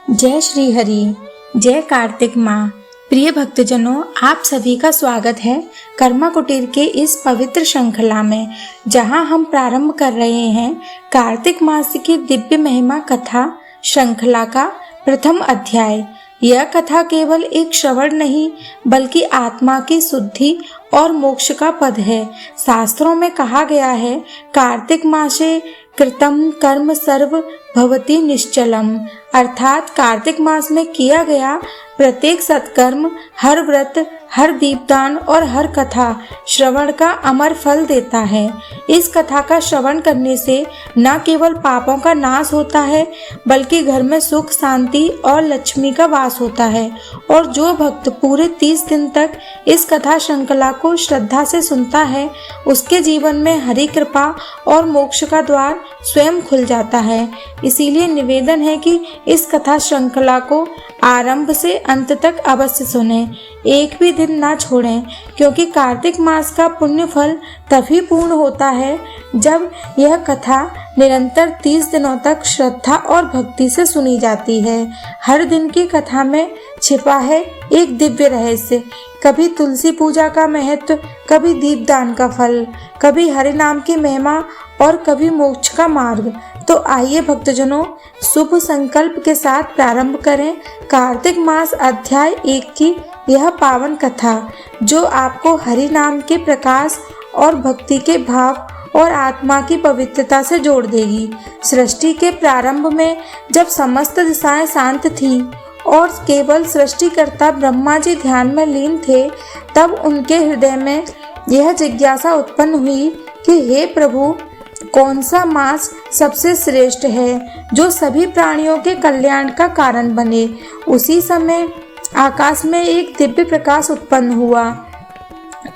जय श्री हरि, जय कार्तिक माँ। प्रिय भक्तजनों, आप सभी का स्वागत है कर्मा कुटीर के इस पवित्र श्रृंखला में, जहां हम प्रारंभ कर रहे हैं कार्तिक मास की दिव्य महिमा कथा श्रृंखला का प्रथम अध्याय। यह कथा केवल एक श्रवण नहीं बल्कि आत्मा की शुद्धि और मोक्ष का पद है। शास्त्रों में कहा गया है, कार्तिक मासे कृतम कर्म सर्व भवति निश्चलम, अर्थात कार्तिक मास में किया गया प्रत्येक सत्कर्म, हर व्रत, हर दीपदान और हर कथा श्रवण का अमर फल देता है। इस कथा का श्रवण करने से न केवल पापों का नाश होता है बल्कि घर में सुख, शांति और लक्ष्मी का वास होता है। और जो भक्त पूरे 30 दिन तक इस कथा श्रृंखला को श्रद्धा से सुनता है, उसके जीवन में हरि कृपा और मोक्ष का द्वार स्वयं खुल जाता है। इसीलिए निवेदन है कि इस कथा श्रृंखला को आरंभ से अंत तक अवश्य सुनें, एक भी दिन ना छोड़ें, क्योंकि कार्तिक मास का पुण्य फल तभी पूर्ण होता है जब यह कथा निरंतर 30 दिनों तक श्रद्धा और भक्ति से सुनी जाती है। हर दिन की कथा में छिपा है एक दिव्य रहस्य, कभी तुलसी पूजा का महत्व, कभी दीपदान का फल, कभी हरि नाम की महिमा और कभी मोक्ष का मार्ग। तो आइए भक्तजनों, शुभ संकल्प के साथ प्रारंभ करें कार्तिक मास अध्याय 1 की यह पावन कथा, जो आपको हरि नाम के प्रकाश और भक्ति के भाव और आत्मा की पवित्रता से जोड़ देगी। सृष्टि के प्रारंभ में जब समस्त दिशाएं शांत थीं और केवल सृष्टिकर्ता ब्रह्मा जी ध्यान में लीन थे, तब उनके हृदय में यह जिज्ञासा उत्पन्न हुई कि हे प्रभु, कौन सा मास सबसे श्रेष्ठ है जो सभी प्राणियों के कल्याण का कारण बने। उसी समय आकाश में एक दिव्य प्रकाश उत्पन्न हुआ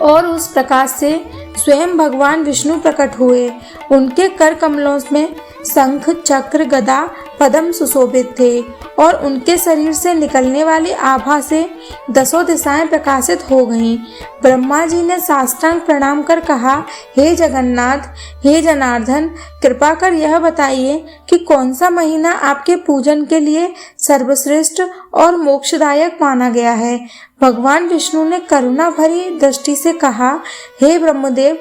और उस प्रकाश से स्वयं भगवान विष्णु प्रकट हुए। उनके कर कमलों में शंख, चक्र, गदा, पद्म सुशोभित थे और उनके शरीर से निकलने वाली आभा से 10 दिशाएं प्रकाशित हो गईं। ब्रह्मा जी ने साष्टांग प्रणाम कर कहा, हे जगन्नाथ, हे जनार्दन, कृपा कर यह बताइए कि कौन सा महीना आपके पूजन के लिए सर्वश्रेष्ठ और मोक्षदायक माना गया है। भगवान विष्णु ने करुणा भरी दृष्टि से कहा, हे ब्रह्मदेव,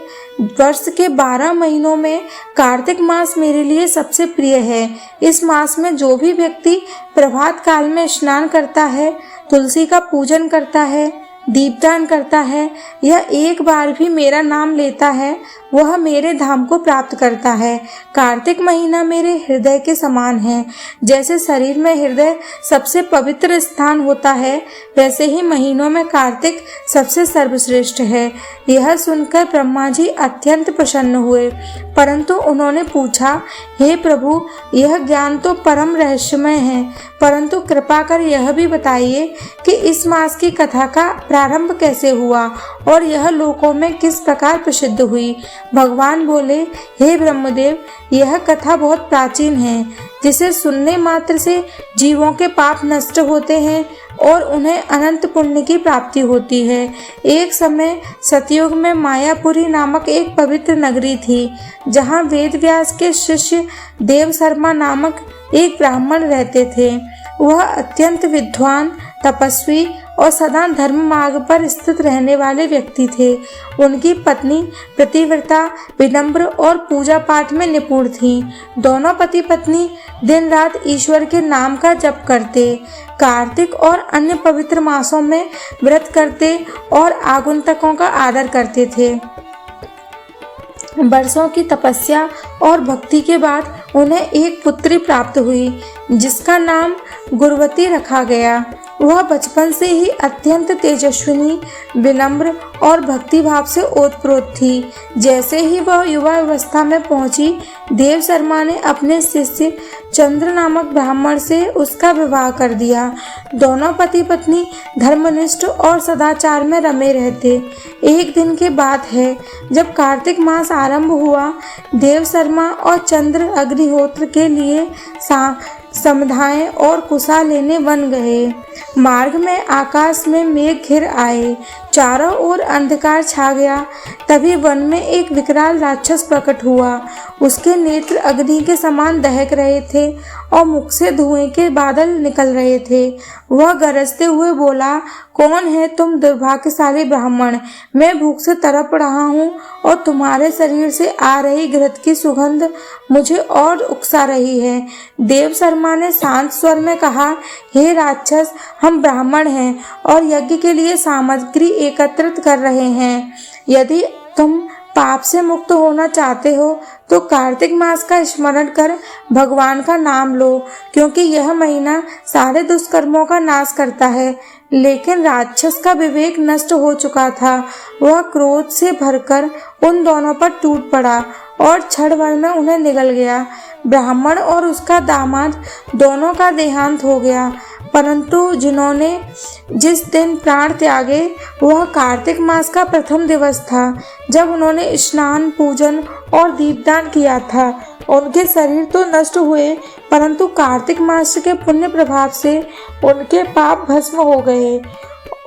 वर्ष के 12 महीनों में कार्तिक मास मेरे लिए सबसे प्रिय है। इस मास में जो भी व्यक्ति प्रभात काल में स्नान करता है, तुलसी का पूजन करता है, दीपदान करता है या एक बार भी मेरा नाम लेता है, वह मेरे धाम को प्राप्त करता है। कार्तिक महीना मेरे हृदय के समान है। जैसे शरीर में हृदय सबसे पवित्र स्थान होता है, वैसे ही महीनों में कार्तिक सबसे सर्वश्रेष्ठ है। यह सुनकर ब्रह्मा जी अत्यंत प्रसन्न हुए, परंतु उन्होंने पूछा, हे प्रभु, यह ज्ञान तो परम रहस्यमय है, परंतु कृपा कर यह भी बताइए कि इस मास की कथा का प्रारंभ कैसे हुआ और यह लोकों में किस प्रकार प्रसिद्ध हुई। भगवान बोले, हे ब्रह्मदेव, यह कथा बहुत प्राचीन है, जिसे सुनने मात्र से जीवों के पाप नष्ट होते हैं और उन्हें अनंत पुण्य की प्राप्ति होती है। एक समय सतयुग में मायापुरी नामक एक पवित्र नगरी थी, जहाँ वेद व्यास के शिष्य देव शर्मा नामक एक ब्राह्मण रहते थे। वह अत्यंत विद्वान, तपस्वी और सदा धर्म मार्ग पर स्थित रहने वाले व्यक्ति थे। उनकी पत्नी प्रतिव्रता, विनम्र और पूजा पाठ में निपुण थीं। दोनों पति पत्नी दिन रात ईश्वर के नाम का जप करते, कार्तिक और अन्य पवित्र मासों में व्रत करते और आगंतुकों का आदर करते थे। वर्षों की तपस्या और भक्ति के बाद उन्हें एक पुत्री प्राप्त हुई, जिसका नाम गुरवती रखा गया। वह बचपन से ही अत्यंत तेजस्विनी, विनम्र और भक्ति भाव से ओतप्रोत थी। जैसे ही वह युवा अवस्था में पहुंची, देव शर्मा ने अपने शिष्य चंद्र नामक ब्राह्मण से उसका विवाह कर दिया। दोनों पति पत्नी धर्मनिष्ठ और सदाचार में रमे रहते। एक दिन की बात है, जब कार्तिक मास आरंभ हुआ, देव शर्मा और चंद्र अग्निहोत्र के लिए समधाएं और कुशा लेने वन गए। मार्ग में आकाश में मेघ घिर आए। चारों ओर अंधकार छा गया। तभी वन में एक विकराल राक्षस प्रकट हुआ। उसके नेत्र अग्नि के समान दहक रहे थे और मुख से धुएं के बादल निकल रहे थे। वह गरजते हुए बोला, कौन है तुम दुर्भाग्यशाली ब्राह्मण? मैं भूख से तड़प रहा हूँ और तुम्हारे शरीर से आ रही घृत की सुगंध मुझे और उकसा रही है। देव शर्मा ने शांत स्वर में कहा, हे राक्षस, हम ब्राह्मण हैं और यज्ञ के लिए सामग्री एकत्रित कर रहे हैं। यदि तुम पाप से मुक्त होना चाहते हो तो कार्तिक मास का स्मरण कर भगवान का नाम लो, क्योंकि यह महीना सारे दुष्कर्मों का नाश करता है। लेकिन राक्षस का विवेक नष्ट हो चुका था। वह क्रोध से भरकर उन दोनों पर टूट पड़ा और क्षण भर में उन्हें निगल गया। ब्राह्मण और उसका दामाद दोनों का देहांत हो गया। परंतु जिन्होंने जिस दिन प्राण त्यागे वह कार्तिक मास का प्रथम दिवस था, जब उन्होंने स्नान, पूजन और दीपदान किया था। उनके शरीर तो नष्ट हुए, परंतु कार्तिक मास के पुण्य प्रभाव से उनके पाप भस्म हो गए।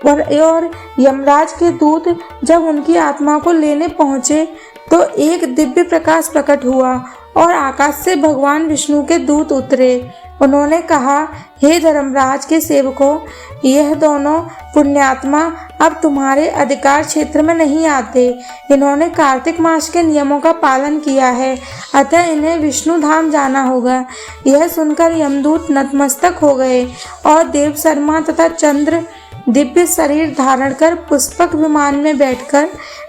और यमराज के दूत जब उनकी आत्मा को लेने पहुंचे तो एक दिव्य प्रकाश प्रकट हुआ और आकाश से भगवान विष्णु के दूत उतरे। उन्होंने कहा, हे धर्मराज के सेवकों, यह दोनों पुण्यात्मा अब तुम्हारे अधिकार क्षेत्र में नहीं आते। इन्होंने कार्तिक मास के नियमों का पालन किया है, अतः इन्हें विष्णु धाम जाना होगा। यह सुनकर यमदूत नतमस्तक हो गए और देव शर्मा तथा चंद्र दिव्य शरीर धारण कर पुष्पक विमान में बैठकर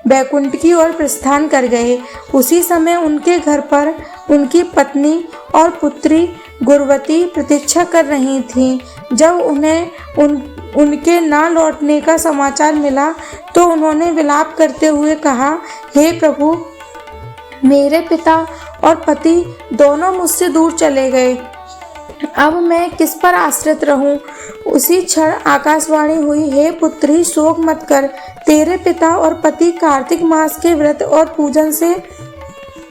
बैकुंठ की ओर प्रस्थान कर गए। उसी समय उनके घर पर उनकी पत्नी और पुत्री गुरवती प्रतीक्षा कर रही थीं। जब उन्हें उनके न लौटने का समाचार मिला तो उन्होंने विलाप करते हुए कहा, हे प्रभु, मेरे पिता और पति दोनों मुझसे दूर चले गए। अब मैं किस पर आश्रित रहूं? उसी क्षण आकाशवाणी हुई, हे पुत्री, शोक मत कर। तेरे पिता और पति कार्तिक मास के व्रत और पूजन से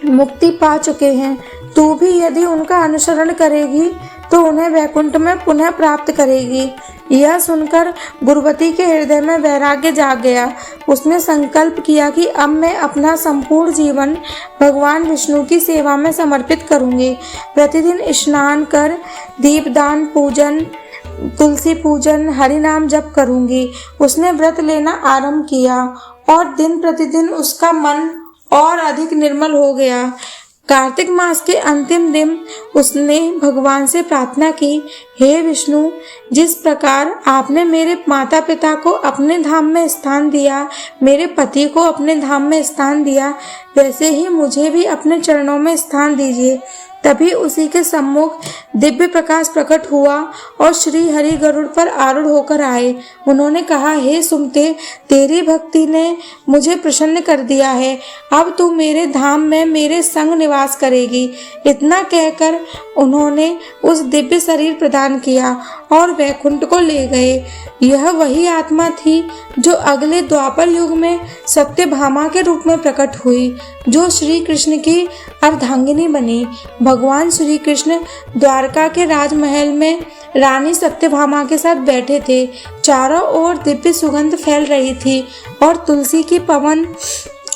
मुक्ति पा चुके हैं। तू भी यदि उनका अनुसरण करेगी तो उन्हें वैकुंठ में पुनः प्राप्त करेगी। यह सुनकर गुरवती के हृदय में वैराग्य जाग गया। उसने संकल्प किया कि अब मैं अपना संपूर्ण जीवन भगवान विष्णु की सेवा में समर्पित करूंगी। प्रतिदिन स्नान कर दीपदान, पूजन, तुलसी पूजन, हरि नाम जप करूंगी। उसने व्रत लेना आरंभ किया और दिन प्रतिदिन उसका मन और अधिक निर्मल हो गया। कार्तिक मास के अंतिम दिन उसने भगवान से प्रार्थना की, हे विष्णु, जिस प्रकार आपने मेरे माता पिता को अपने धाम में स्थान दिया, मेरे पति को अपने धाम में स्थान दिया, वैसे ही मुझे भी अपने चरणों में स्थान दीजिए। तभी उसी के सम्मुख दिव्य प्रकाश प्रकट हुआ और श्री हरि गरुड़ पर आरूढ़ होकर आए। उन्होंने कहा, हे सुमते, तेरी भक्ति ने मुझे प्रसन्न कर दिया है। अब तू मेरे धाम में मेरे संग निवास करेगी। इतना कहकर उन्होंने उस दिव्य शरीर प्रदान किया और वैकुंठ को ले गए। यह वही आत्मा थी जो अगले द्वापर युग में सत्यभामा के रूप में प्रकट हुई, जो श्री कृष्ण की अर्धांगिनी बनी। भगवान श्री कृष्ण द्वारका के राजमहल में रानी सत्यभामा के साथ बैठे थे। चारों ओर दिव्य सुगंध फैल रही थी और तुलसी की पवन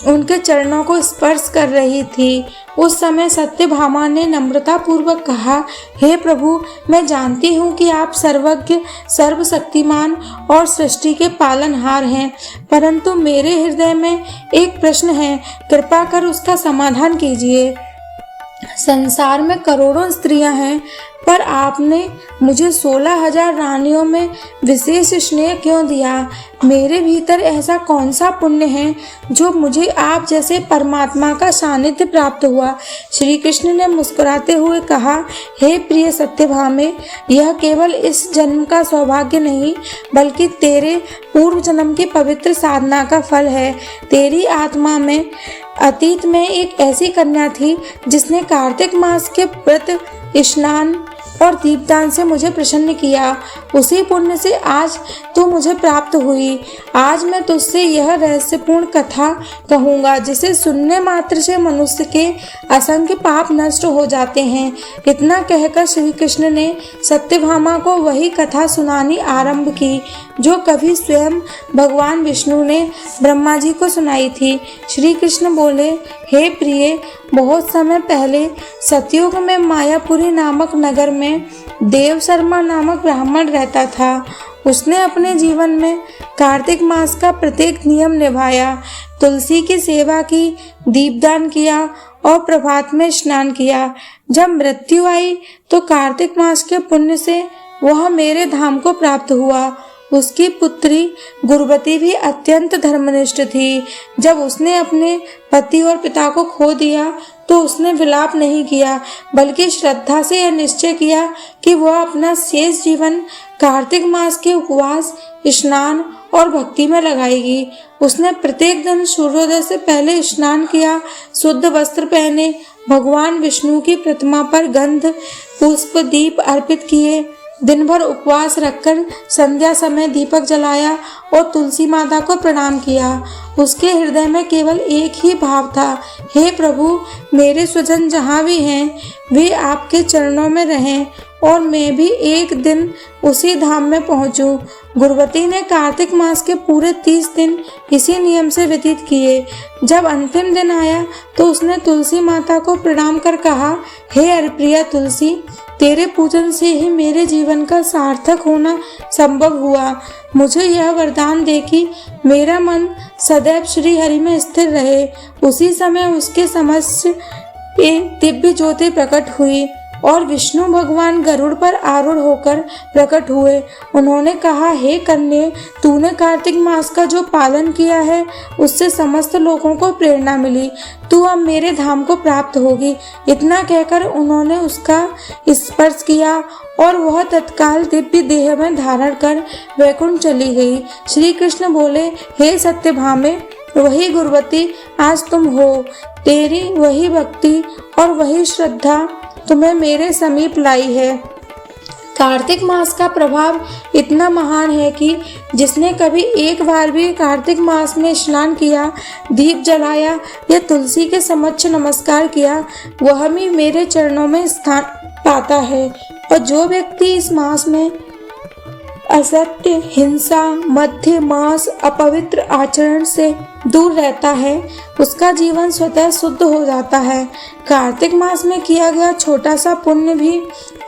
उनके चरणों को स्पर्श कर रही थी। उस समय सत्यभामा ने नम्रता पूर्वक कहा, हे प्रभु, मैं जानती हूँ कि आप सर्वज्ञ, सर्वशक्तिमान और सृष्टि के पालनहार हैं, परंतु मेरे हृदय में एक प्रश्न है, कृपा कर उसका समाधान कीजिए। संसार में करोड़ों स्त्रियां हैं, पर आपने मुझे 16,000 रानियों में विशेष स्नेह क्यों दिया? मेरे भीतर ऐसा कौन सा पुण्य है जो मुझे आप जैसे परमात्मा का सानिध्य प्राप्त हुआ? श्री कृष्ण ने मुस्कुराते हुए कहा, हे प्रिय सत्यभामे, यह केवल इस जन्म का सौभाग्य नहीं, बल्कि तेरे पूर्व जन्म की पवित्र साधना का फल है। तेरी आत्मा में अतीत में एक ऐसी कन्या थी जिसने कार्तिक मास के व्रत, स्नान, और दीपदान से मुझे प्रसन्न किया। उसी पुण्य से आज तू मुझे प्राप्त हुई। आज मैं तुझसे यह रहस्यपूर्ण कथा कहूँगा जिसे सुनने मात्र से मनुष्य के असंख्य पाप नष्ट हो जाते हैं। इतना कहकर श्री कृष्ण ने सत्यभामा को वही कथा सुनानी आरंभ की जो कभी स्वयं भगवान विष्णु ने ब्रह्मा जी को सुनाई थी। श्री कृष्ण बोले, हे प्रिय, बहुत समय पहले सतयुग में मायापुरी नामक नगर में देव शर्मा नामक ब्राह्मण रहता था। उसने अपने जीवन में कार्तिक मास का प्रत्येक नियम निभाया, तुलसी की सेवा की, दीपदान किया और प्रभात में स्नान किया। जब मृत्यु आई तो कार्तिक मास के पुण्य से वह मेरे धाम को प्राप्त हुआ। उसकी पुत्री गुरुवती भी अत्यंत धर्मनिष्ठ थी। जब उसने अपने पति और पिता को खो दिया तो उसने विलाप नहीं किया, बल्कि श्रद्धा से यह निश्चय किया कि वह अपना शेष जीवन कार्तिक मास के उपवास, स्नान और भक्ति में लगाएगी। उसने प्रत्येक दिन सूर्योदय से पहले स्नान किया, शुद्ध वस्त्र पहने, भगवान विष्णु की प्रतिमा पर गंध, पुष्प, दीप अर्पित किए, दिन भर उपवास रखकर संध्या समय दीपक जलाया और तुलसी माता को प्रणाम किया। उसके हृदय में केवल एक ही भाव था, हे प्रभु, मेरे स्वजन जहाँ भी हैं वे आपके चरणों में रहें और मैं भी एक दिन उसी धाम में पहुँचूं। गुरुवती ने कार्तिक मास के पूरे 30 दिन इसी नियम से व्यतीत किए। जब अंतिम दिन आया तो उसने तुलसी माता को प्रणाम कर कहा, हे हरिप्रिया तुलसी, तेरे पूजन से ही मेरे जीवन का सार्थक होना संभव हुआ। मुझे यह वरदान दे कि मेरा मन सदैव श्री हरि में स्थिर रहे। उसी समय उसके समक्ष एक दिव्य ज्योति प्रकट हुई और विष्णु भगवान गरुड़ पर आरूढ़ होकर प्रकट हुए। उन्होंने कहा, हे कन्ये, तूने कार्तिक मास का जो पालन किया है उससे समस्त लोगों को प्रेरणा मिली। तू अब मेरे धाम को प्राप्त होगी। इतना कहकर उन्होंने उसका स्पर्श किया और वह तत्काल दिव्य देह में धारण कर वैकुंठ चली गई। श्री कृष्ण बोले, हे सत्यभामे, वही गुरुवती आज तुम हो। तेरी वही भक्ति और वही श्रद्धा तुम्हें मेरे समीप लाई है। कार्तिक मास का प्रभाव इतना महान है कि जिसने कभी एक बार भी कार्तिक मास में स्नान किया, दीप जलाया या तुलसी के समक्ष नमस्कार किया, वह भी मेरे चरणों में स्थान पाता है। और जो व्यक्ति इस मास में असत्य, हिंसा, मध्य मास, अपवित्र आचरण से दूर रहता है, उसका जीवन स्वतः शुद्ध हो जाता है। कार्तिक मास में किया गया छोटा सा पुण्य भी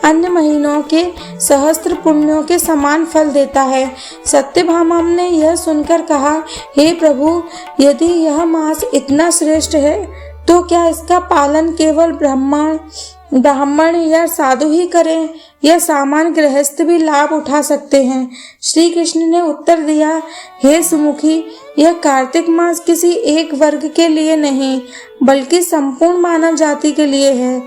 अन्य महीनों के सहस्त्र पुण्यों के समान फल देता है। सत्यभामा ने यह सुनकर कहा, हे प्रभु, यदि यह मास इतना श्रेष्ठ है तो क्या इसका पालन केवल ब्राह्मण या साधु ही करें या सामान्य गृहस्थ भी लाभ उठा सकते हैं? श्री कृष्ण ने उत्तर दिया, हे सुमुखी, यह कार्तिक मास किसी एक वर्ग के लिए नहीं बल्कि संपूर्ण मानव जाति के लिए है।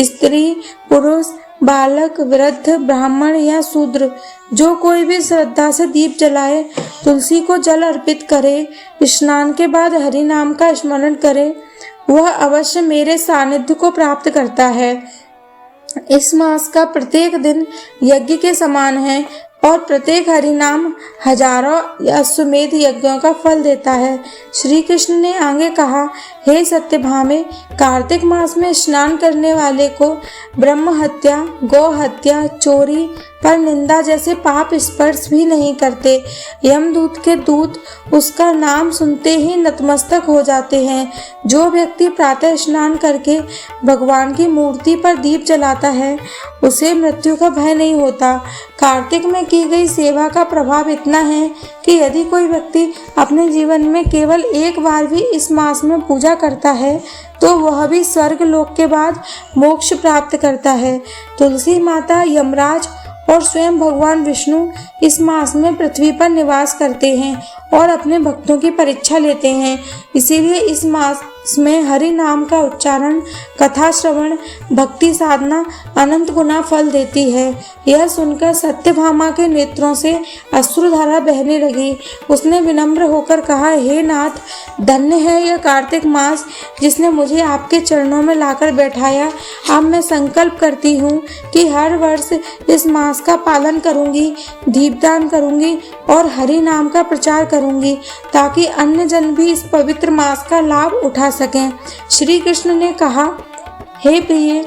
स्त्री, पुरुष, बालक, वृद्ध, ब्राह्मण या शूद्र, जो कोई भी श्रद्धा से दीप जलाए, तुलसी को जल अर्पित करे, स्नान के बाद हरि नाम का स्मरण करे, वह अवश्य मेरे सानिध्य को प्राप्त करता है। इस मास का प्रत्येक दिन यज्ञ के समान है और प्रत्येक हरि नाम हजारों अश्वमेध यज्ञों का फल देता है। श्री कृष्ण ने आगे कहा, हे सत्यभामे, कार्तिक मास में स्नान करने वाले को ब्रह्म हत्या, गौ हत्या, चोरी, पर निंदा जैसे पाप स्पर्श भी नहीं करते। यमदूत के दूत उसका नाम सुनते ही नतमस्तक हो जाते हैं। जो व्यक्ति प्रातः स्नान करके भगवान की मूर्ति पर दीप जलाता है, उसे मृत्यु का भय नहीं होता। कार्तिक में की गई सेवा का प्रभाव इतना है कि यदि कोई व्यक्ति अपने जीवन में केवल एक बार भी इस मास में पूजा करता है तो वह भी स्वर्ग लोक के बाद मोक्ष प्राप्त करता है। तुलसी माता, यमराज और स्वयं भगवान विष्णु इस मास में पृथ्वी पर निवास करते हैं और अपने भक्तों की परीक्षा लेते हैं। इसीलिए इस मास में हरि नाम का उच्चारण, कथा श्रवण, भक्ति साधना अनंत गुना फल देती है। यह सुनकर सत्यभामा के नेत्रों से अश्रुधारा बहने लगी। उसने विनम्र होकर कहा, हे नाथ, धन्य है यह कार्तिक मास जिसने मुझे आपके चरणों में लाकर बैठाया। अब मैं संकल्प करती हूँ कि हर वर्ष इस मास का पालन करूँगी, दीपदान करूँगी और हरि नाम का प्रचार करूँगी, ताकि अन्य जन भी इस पवित्र मास का लाभ उठा सकें। श्री कृष्ण ने कहा, हे प्रिय,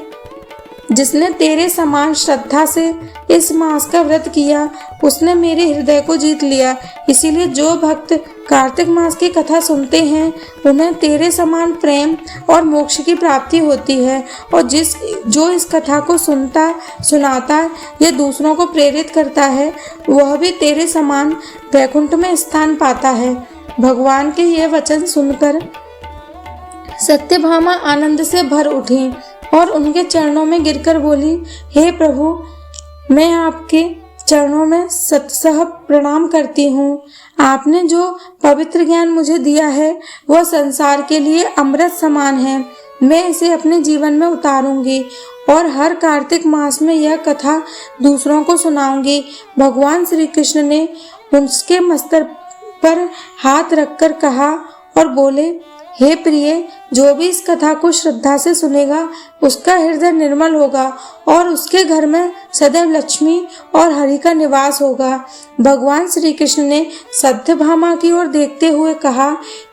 जिसने तेरे समान श्रद्धा से इस मास का व्रत किया उसने मेरे हृदय को जीत लिया। इसीलिए जो भक्त कार्तिक मास की कथा सुनते हैं उन्हें तेरे समान प्रेम और मोक्ष की प्राप्ति होती है, और जो इस कथा को सुनाता या दूसरों को प्रेरित करता है वह भी तेरे समान वैकुंठ में स्थान पाता है। भगवान के ये वचन सुनकर सत्यभामा आनंद से भर उठी और उनके चरणों में गिरकर बोली, हे प्रभु, मैं आपके चरणों में सतसह प्रणाम करती हूँ। आपने जो पवित्र ज्ञान मुझे दिया है वह संसार के लिए अमृत समान है। मैं इसे अपने जीवन में उतारूंगी और हर कार्तिक मास में यह कथा दूसरों को सुनाऊंगी। भगवान श्री कृष्ण ने उसके मस्तक पर हाथ रखकर कहा और बोले, हे प्रिय, जो भी इस कथा को श्रद्धा से सुनेगा उसका हृदय निर्मल होगा और उसके घर में सदैव लक्ष्मी और हरि का निवास होगा। भगवान श्री कृष्ण ने सत्यभामा की ओर देखते हुए कहा,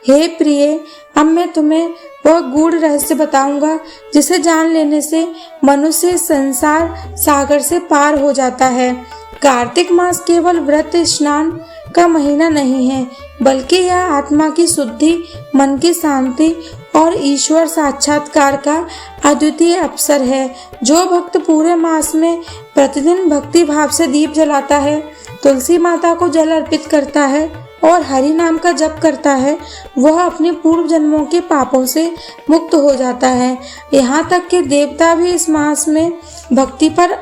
हे प्रिय, अब मैं तुम्हें वह गूढ़ रहस्य बताऊंगा जिसे जान लेने से मनुष्य संसार सागर से पार हो जाता है। कार्तिक मास केवल व्रत स्नान का महीना नहीं है, बल्कि यह आत्मा की शुद्धि, मन की शांति और ईश्वर साक्षात्कार का अद्वितीय अवसर है। जो भक्त पूरे मास में प्रतिदिन भक्ति भाव से दीप जलाता है, तुलसी माता को जल अर्पित करता है और हरि नाम का जप करता है, वह अपने पूर्व जन्मों के पापों से मुक्त हो जाता है। यहाँ तक कि देवता भी इस मास में भक्ति पर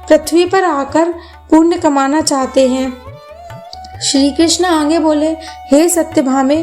पृथ्वी पर आकर पुण्य कमाना चाहते हैं। श्री कृष्ण आगे बोले, हे सत्यभामे,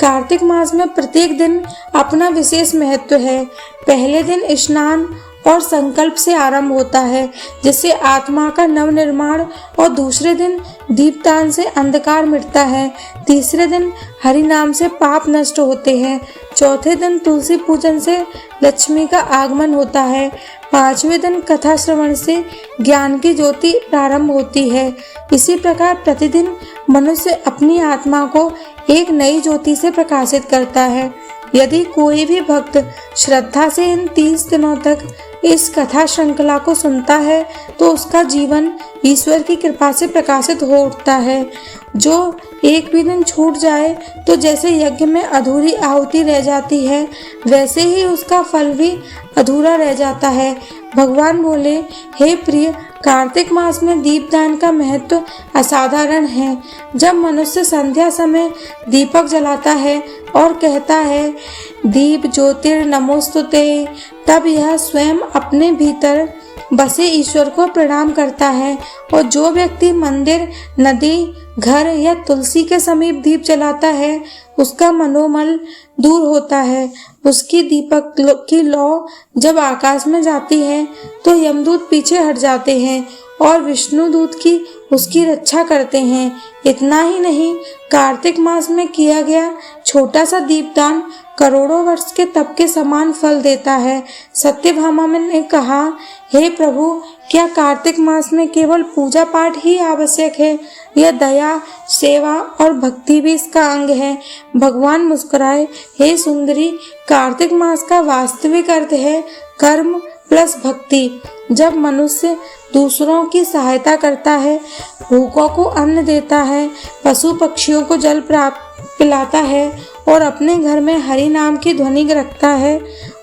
कार्तिक मास में प्रत्येक दिन अपना विशेष महत्व है। पहले दिन स्नान और संकल्प से आरंभ होता है, जिससे आत्मा का नवनिर्माण, और दूसरे दिन दीपदान से अंधकार मिटता है। तीसरे दिन हरि नाम से पाप नष्ट होते हैं। चौथे दिन तुलसी पूजन से लक्ष्मी का आगमन होता है। पांचवें दिन कथा श्रवण से ज्ञान की ज्योति प्रारंभ होती है। इसी प्रकार प्रतिदिन मनुष्य अपनी आत्मा को एक नई ज्योति से प्रकाशित करता है। यदि कोई भी भक्त श्रद्धा से इन 30 दिनों तक इस कथा श्रृंखला को सुनता है तो उसका जीवन ईश्वर की कृपा से प्रकाशित हो उठता है। जो एक भी दिन छूट जाए तो जैसे यज्ञ में अधूरी आहुति रह जाती है, वैसे ही उसका फल भी अधूरा रह जाता है। भगवान बोले, हे प्रिय, कार्तिक मास में दीपदान का महत्व असाधारण है। जब मनुष्य संध्या समय दीपक जलाता है और कहता है, दीप ज्योतिर नमोस्तुते, तब यह स्वयं अपने भीतर बसे ईश्वर को प्रणाम करता है। और जो व्यक्ति मंदिर, नदी, घर या तुलसी के समीप दीप जलाता है उसका मनोमल दूर होता है। उसकी दीपक की लौ जब आकाश में जाती है तो यमदूत पीछे हट जाते हैं और विष्णु दूत की उसकी रक्षा करते हैं। इतना ही नहीं, कार्तिक मास में किया गया छोटा सा दीपदान करोड़ों वर्ष के तप के समान फल देता है। सत्यभामा ने कहा, हे प्रभु, क्या कार्तिक मास में केवल पूजा पाठ ही आवश्यक है या दया, सेवा और भक्ति भी इसका अंग है? भगवान मुस्कुराए, हे सुंदरी, कार्तिक मास का वास्तविक अर्थ है कर्म प्लस भक्ति। जब मनुष्य दूसरों की सहायता करता है, भूखों को अन्न देता है, पशु पक्षियों को जल पिलाता है और अपने घर में हरि नाम की ध्वनि रखता है,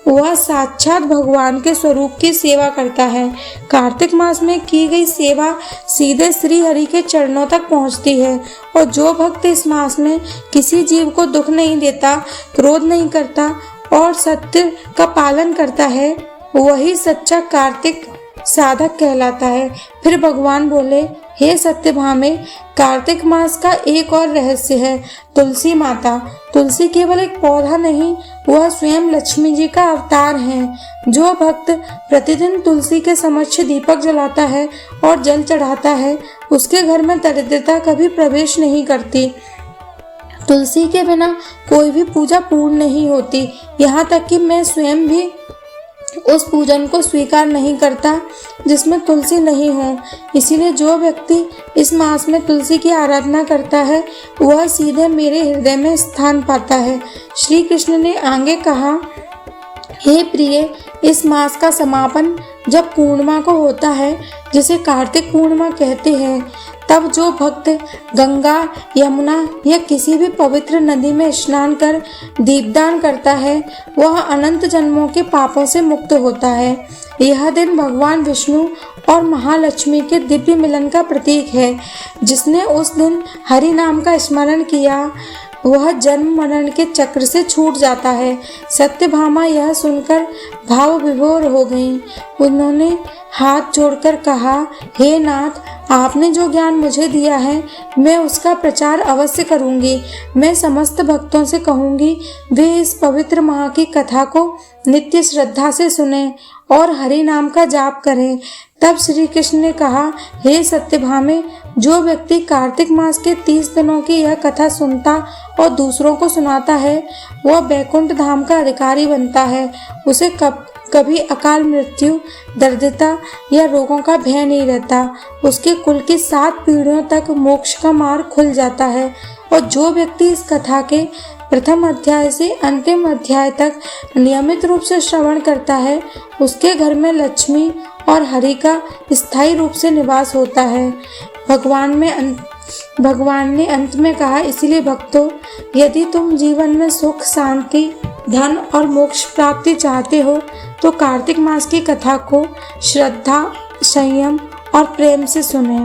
वह साक्षात भगवान के स्वरूप की सेवा करता है। कार्तिक मास में की गई सेवा सीधे श्री हरि के चरणों तक पहुंचती है। और जो भक्त इस मास में किसी जीव को दुख नहीं देता, क्रोध नहीं करता और सत्य का पालन करता है, वही सच्चा कार्तिक साधक कहलाता है। फिर भगवान बोले, हे सत्यभामे, कार्तिक मास का एक और रहस्य है। तुलसी माता। तुलसी केवल एक पौधा नहीं, वह स्वयं लक्ष्मी जी का अवतार है। जो भक्त प्रतिदिन तुलसी के समक्ष दीपक जलाता है और जल चढ़ाता है, उसके घर में दरिद्रता कभी प्रवेश नहीं करती। तुलसी के बिना कोई भी पूजा पूर्ण नहीं होती। यहाँ तक कि मैं स्वयं भी उस पूजन को स्वीकार नहीं करता जिसमें तुलसी नहीं हो। इसीलिए जो व्यक्ति इस मास में तुलसी की आराधना करता है, वह सीधे मेरे हृदय में स्थान पाता है। श्री कृष्ण ने आगे कहा, हे प्रिय, इस मास का समापन जब पूर्णिमा को होता है, जिसे कार्तिक पूर्णिमा कहते हैं, तब जो भक्त गंगा, यमुना या किसी भी पवित्र नदी में स्नान कर दीपदान करता है, वह अनंत जन्मों के पापों से मुक्त होता है। यह दिन भगवान विष्णु और महालक्ष्मी के दिव्य मिलन का प्रतीक है। जिसने उस दिन हरि नाम का स्मरण किया, वह जन्म मरण के चक्र से छूट जाता है। सत्यभामा यह सुनकर भाव विभोर हो गईं। उन्होंने हाथ जोड़कर कहा, हे नाथ, आपने जो ज्ञान मुझे दिया है, मैं उसका प्रचार अवश्य करूंगी। मैं समस्त भक्तों से कहूंगी, वे इस पवित्र माह की कथा को नित्य श्रद्धा से सुने और हरि नाम का जाप करें। तब श्री कृष्ण ने कहा, हे सत्यभामे, जो व्यक्ति कार्तिक मास के 30 दिनों की यह कथा सुनता और दूसरों को सुनाता है, वह बैकुंठ धाम का अधिकारी बनता है। उसे कभी अकाल मृत्यु, दरिद्रता या रोगों का भय नहीं रहता। उसके कुल की 7 पीढ़ियों तक मोक्ष का मार्ग खुल जाता है। और जो व्यक्ति इस कथा के प्रथम अध्याय से अंतिम अध्याय तक नियमित रूप से श्रवण करता है, उसके घर में लक्ष्मी और हरि का स्थायी रूप से निवास होता है। भगवान ने अंत में कहा, इसलिए भक्तों, यदि तुम जीवन में सुख, शांति, धन और मोक्ष प्राप्ति चाहते हो, तो कार्तिक मास की कथा को श्रद्धा, संयम और प्रेम से सुने।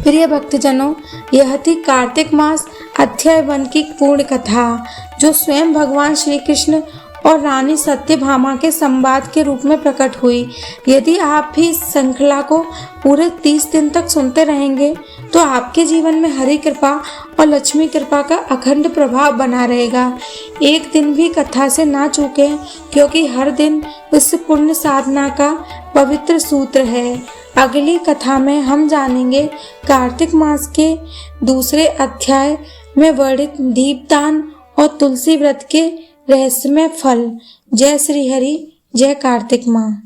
प्रिय भक्तजनों, यह थी कार्तिक मास अध्याय 1 की पूर्ण कथा, जो स्वयं भगवान श्री कृष्ण और रानी सत्यभामा के संवाद के रूप में प्रकट हुई। यदि आप भी इस श्रृंखला को पूरे 30 दिन तक सुनते रहेंगे, तो आपके जीवन में हरि कृपा और लक्ष्मी कृपा का अखंड प्रभाव बना रहेगा। एक दिन भी कथा से ना चूकें, क्योंकि हर दिन इस पुण्य साधना का पवित्र सूत्र है। अगली कथा में हम जानेंगे कार्तिक मास के दूसरे अध्याय में वर्णित दीपदान और तुलसी व्रत के रहस्यमय फल। जय श्री हरि, जय कार्तिक माँ।